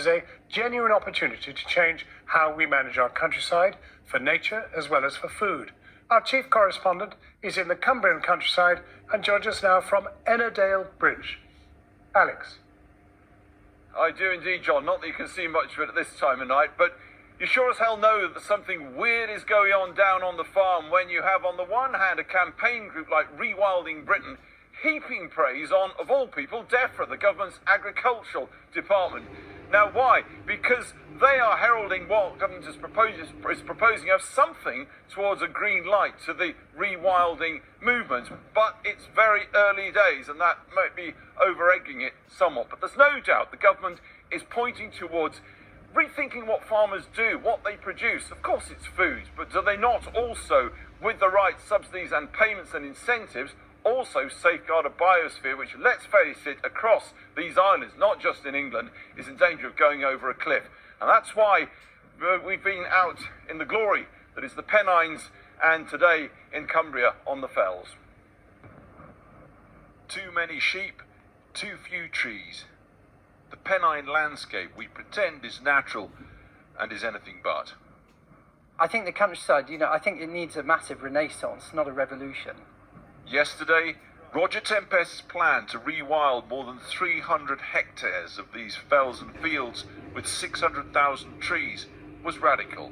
offers a genuine opportunity to change how we manage our countryside for nature as well as for food. Our chief correspondent is in the Cumbrian countryside and joins us now from Ennerdale Bridge. Alex. I do indeed, John. Not that you can see much of it at this time of night, but you sure as hell know that something weird is going on down on the farm when you have, on the one hand, a campaign group like Rewilding Britain heaping praise on, of all people, DEFRA, the government's agricultural department. Now, why? Because they are heralding what government is proposing of something towards a green light to the rewilding movement. But it's very early days, and that might be over-egging it somewhat. But there's no doubt the government is pointing towards rethinking what farmers do, what they produce. Of course it's food, but do they not also, with the right subsidies and payments and incentives, also safeguard a biosphere which, let's face it, across these islands, not just in England, is in danger of going over a cliff. And that's why we've been out in the glory that is the Pennines, and today in Cumbria on the fells. Too many sheep, too few trees. The Pennine landscape we pretend is natural and is anything but. I think the countryside, I think it needs a massive renaissance, not a revolution. Yesterday, Roger Tempest's plan to rewild more than 300 hectares of these fells and fields with 600,000 trees was radical.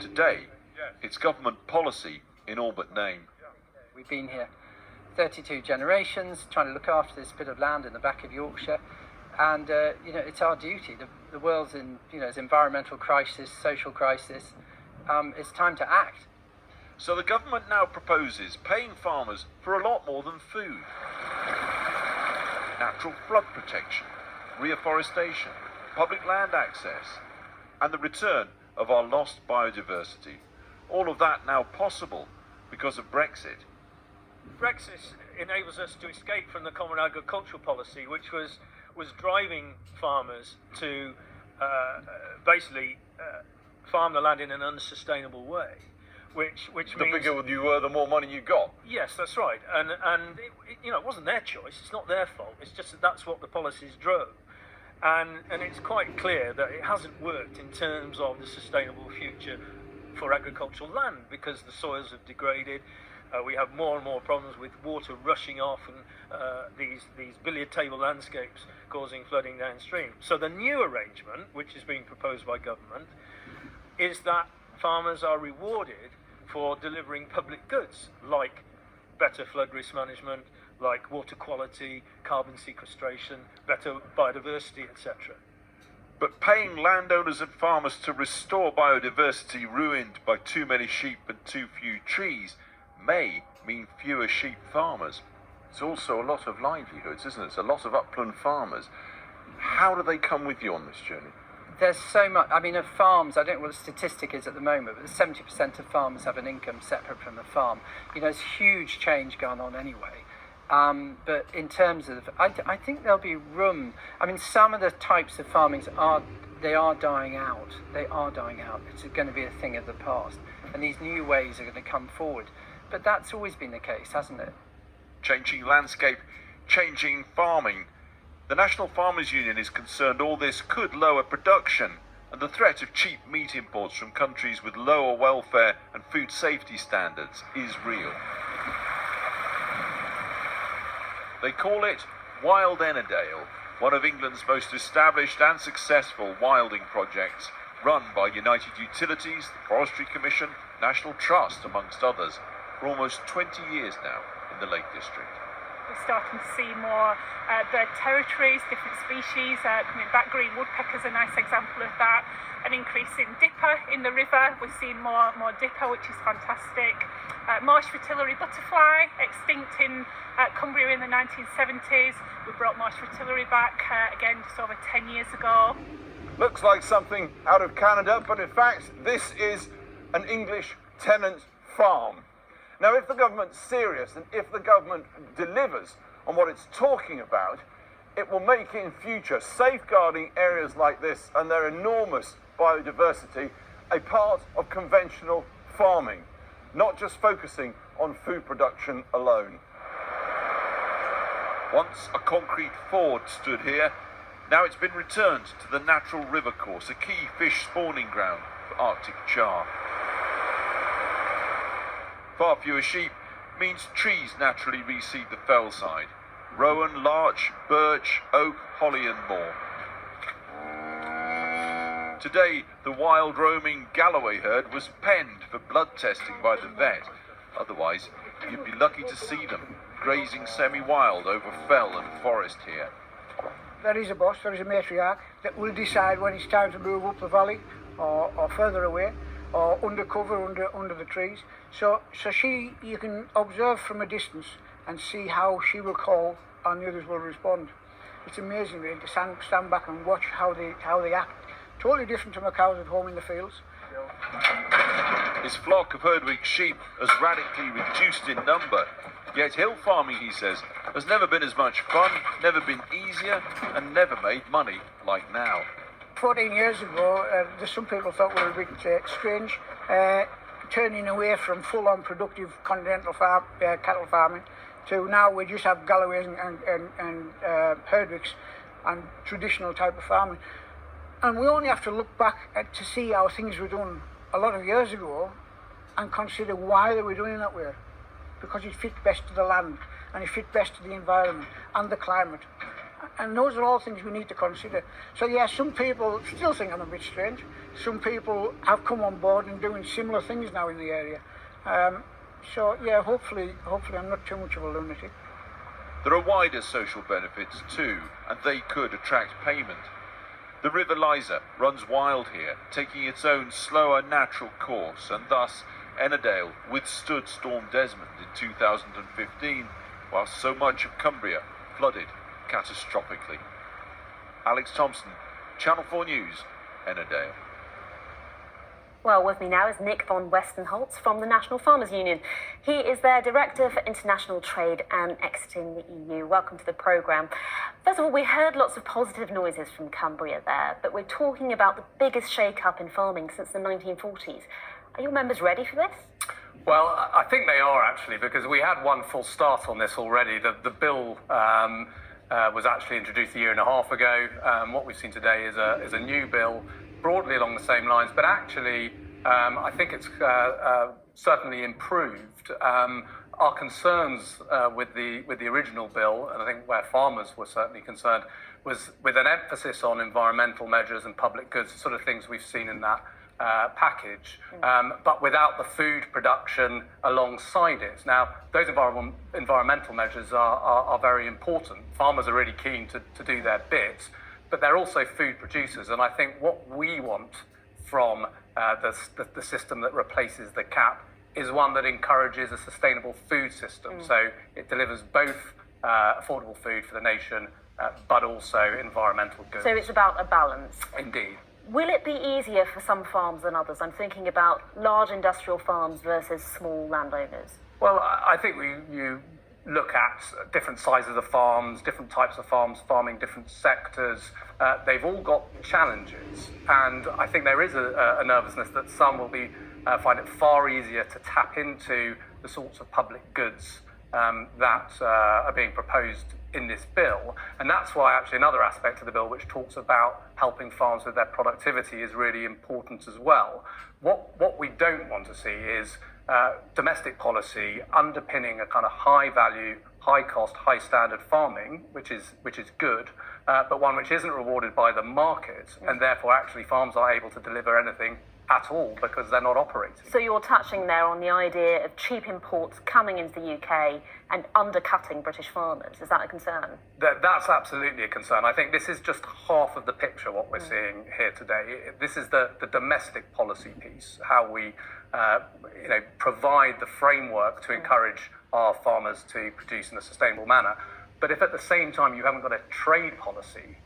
Today, it's government policy in all but name. We've been here 32 generations trying to look after this bit of land in the back of Yorkshire, and it's our duty. The world's in its environmental crisis, social crisis. It's time to act. So the government now proposes paying farmers for a lot more than food. Natural flood protection, reforestation, public land access, and the return of our lost biodiversity. All of that now possible because of Brexit. Brexit enables us to escape from the common agricultural policy, which was driving farmers to basically farm the land in an unsustainable way. Which means the bigger you were, the more money you got. Yes, that's right, and it wasn't their choice. It's not their fault. It's just that's what the policies drove, and it's quite clear that it hasn't worked in terms of the sustainable future for agricultural land because the soils have degraded. We have more and more problems with water rushing off and these billiard table landscapes causing flooding downstream. So the new arrangement, which is being proposed by government, is that farmers are rewarded for delivering public goods like better flood risk management, like water quality, carbon sequestration, better biodiversity, etc. But paying landowners and farmers to restore biodiversity ruined by too many sheep and too few trees may mean fewer sheep farmers. It's also a lot of livelihoods, isn't it? It's a lot of upland farmers. How do they come with you on this journey? There's so much, of farms, I don't know what the statistic is at the moment, but 70% of farmers have an income separate from the farm. There's huge change going on anyway. But in terms of, I think there'll be room. Some of the types of farming are dying out. They are dying out. It's going to be a thing of the past. And these new ways are going to come forward. But that's always been the case, hasn't it? Changing landscape, changing farming. The National Farmers Union is concerned all this could lower production, and the threat of cheap meat imports from countries with lower welfare and food safety standards is real. They call it Wild Ennerdale, one of England's most established and successful wilding projects, run by United Utilities, the Forestry Commission, National Trust, amongst others, for almost 20 years now in the Lake District. We're starting to see more bird territories, different species coming back. Green woodpecker's a nice example of that. An increase in dipper in the river. We're seeing more dipper, which is fantastic. Marsh fritillary butterfly, extinct in Cumbria in the 1970s. We brought marsh fritillary back again just over 10 years ago. Looks like something out of Canada, but in fact, this is an English tenant farm. Now, if the government's serious and if the government delivers on what it's talking about, it will make in future safeguarding areas like this and their enormous biodiversity a part of conventional farming, not just focusing on food production alone. Once a concrete ford stood here, Now it's been returned to the natural river course, a key fish spawning ground for Arctic char. Far fewer sheep means trees naturally reseed the fell side. Rowan, larch, birch, oak, holly and more. Today, the wild roaming Galloway herd was penned for blood testing by the vet. Otherwise, you'd be lucky to see them grazing semi-wild over fell and forest here. There is a boss, there is a matriarch that will decide when it's time to move up the valley or further away or under cover, under the trees. So you can observe from a distance and see how she will call and the others will respond. It's amazing really to stand back and watch how they act. Totally different to my cows at home in the fields. His flock of Herdwick sheep has radically reduced in number. Yet hill farming, he says, has never been as much fun, never been easier, and never made money like now. 14 years ago, some people thought we were a bit strange, turning away from full-on productive continental cattle farming to now we just have Galloways and Herdwicks and traditional type of farming. And we only have to look back to see how things were done a lot of years ago and consider why they were doing it that way. Because it fit best to the land and it fit best to the environment and the climate. And those are all things we need to consider. So yeah, some people still think I'm a bit strange. Some people have come on board and doing similar things now in the area. So yeah, hopefully I'm not too much of a lunatic. There are wider social benefits too, and they could attract payment. The River Liza runs wild here, taking its own slower natural course, and thus Ennerdale withstood Storm Desmond in 2015, while so much of Cumbria flooded catastrophically. Alex Thompson, Channel 4 News, Ennerdale. Well, with me now is Nick von Westenholz from the National Farmers Union. He is their Director for International Trade and Exiting the EU. Welcome to the programme. First of all, we heard lots of positive noises from Cumbria there, but we're talking about the biggest shake-up in farming since the 1940s. Are your members ready for this? Well, I think they are actually, because we had one full start on this already. The bill was actually introduced a year and a half ago. What we've seen today is a new bill, broadly along the same lines, but actually I think it's certainly improved. Our concerns with the original bill, and I think where farmers were certainly concerned, was with an emphasis on environmental measures and public goods, sort of things we've seen in that package, but without the food production alongside it. Now, those environmental measures are very important. Farmers are really keen to do their bit, but they're also food producers. And I think what we want from the system that replaces the cap is one that encourages a sustainable food system. So it delivers both affordable food for the nation, but also environmental goods. So it's about a balance. Indeed. Will it be easier for some farms than others? I'm thinking about large industrial farms versus small landowners. Well, I think you look at different sizes of farms, different types of farms, farming different sectors. They've all got challenges. And I think there is a nervousness that some will find it far easier to tap into the sorts of public goods that are being proposed in this bill. And that's why actually another aspect of the bill which talks about helping farms with their productivity is really important as well. What we don't want to see is domestic policy underpinning a kind of high value, high cost, high standard farming, which is good, but one which isn't rewarded by the market, and therefore actually farms aren't able to deliver anything at all because they're not operating. So you're touching there on the idea of cheap imports coming into the UK and undercutting British farmers. Is that a concern? That's absolutely a concern. I think this is just half of the picture, what we're seeing here today. This is the domestic policy piece, how we provide the framework to encourage our farmers to produce in a sustainable manner. But if at the same time you haven't got a trade policy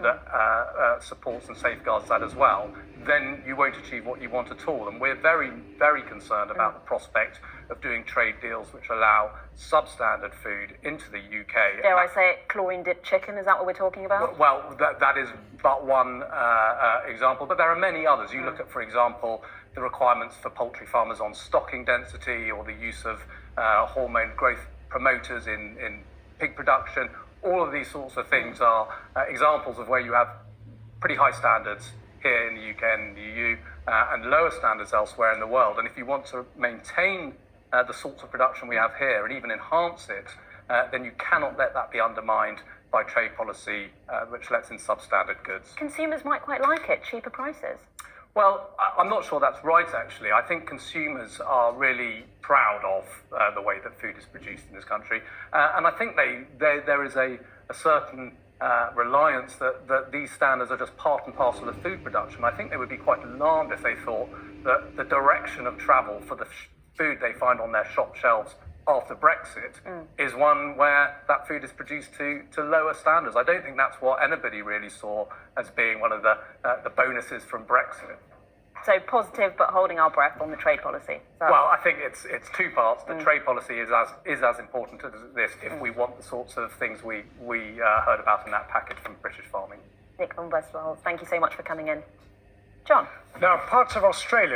that supports and safeguards that as well, then you won't achieve what you want at all. And we're very, very concerned about the prospect of doing trade deals which allow substandard food into the UK. Dare I say it, chlorine-dipped chicken, is that what we're talking about? Well, that is but one example, but there are many others. You look at, for example, the requirements for poultry farmers on stocking density or the use of hormone growth promoters in pig production. all of these sorts of things are examples of where you have pretty high standards here in the UK and the EU and lower standards elsewhere in the world. And if you want to maintain the sorts of production we have here and even enhance it, then you cannot let that be undermined by trade policy which lets in substandard goods. Consumers might quite like it, cheaper prices. Well, I'm not sure that's right, actually. I think consumers are really proud of the way that food is produced in this country. And I think there is a certain reliance that these standards are just part and parcel of food production. I think they would be quite alarmed if they thought that the direction of travel for the food they find on their shop shelves after Brexit is one where that food is produced to lower standards. I don't think that's what anybody really saw as being one of the bonuses from Brexit. So positive, but holding our breath on the trade policy. Well, I think it's two parts. The trade policy is as important as this if we want the sorts of things we heard about in that package from British farming. Nick von Westphal, thank you so much for coming in. John? Now, parts of Australia